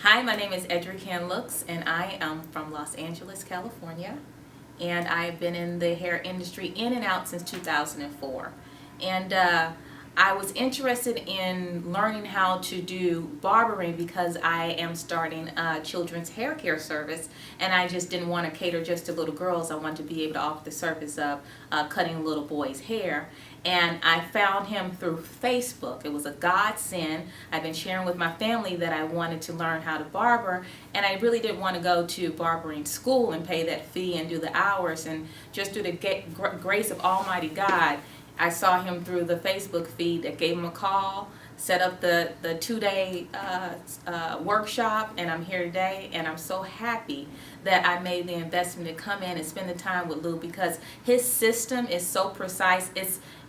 Hi, my name is Edrickan Looks, and I am from Los Angeles, California. And I've been in the hair industry in and out since 2004. And I was interested in learning how to do barbering because I am starting a children's hair care service, and I just didn't want to cater just to little girls. I wanted to be able to offer the service of cutting little boys' hair. And I found him through Facebook. It was a godsend. I've been sharing with my family that I wanted to learn how to barber, and I really didn't want to go to barbering school and pay that fee and do the hours. And just through the grace of Almighty God, I saw him through the Facebook feed that gave him a call, set up the 2-day workshop, and I'm here today, and I'm so happy that I made the investment to come in and spend the time with Lou because his system is so precise.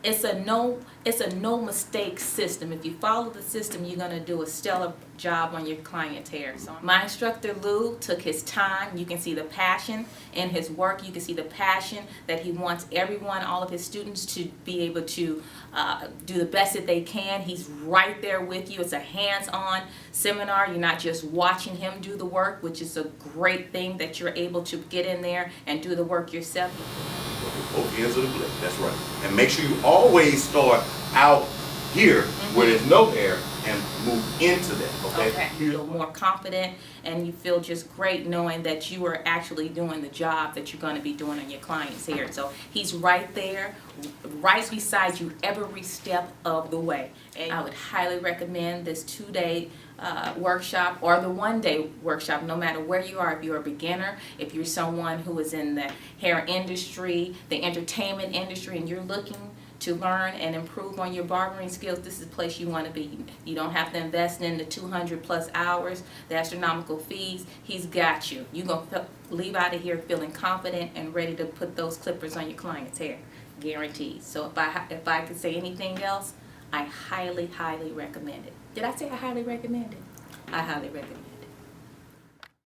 It's a no mistake system. If you follow the system, you're going to do a stellar job on your client's hair. So my instructor Lou took his time. You can see the passion in his work. You can see the passion that he wants everyone, all of his students, to be able to do the best that they can. He's right there with you. It's a hands-on seminar. You're not just watching him do the work, which is a great thing that you're able to get in there and do the work yourself. Both ends of the blade, that's right. And make sure you always start out here where there's no hair and move into that, okay? You feel more confident and you feel just great knowing that you are actually doing the job that you're going to be doing on your client's hair. So he's right there, right beside you every step of the way. And I would highly recommend this 2-day workshop or the 1-day workshop, no matter where you are. If you're a beginner, if you're someone who is in the hair industry, the entertainment industry, and you're looking to learn and improve on your barbering skills, this is the place you want to be. You don't have to invest in the 200+ hours, the astronomical fees. He's got you. You're going to leave out of here feeling confident and ready to put those clippers on your client's hair, guaranteed. So if I could say anything else, I highly recommend it. Did I say I highly recommend it? I highly recommend it.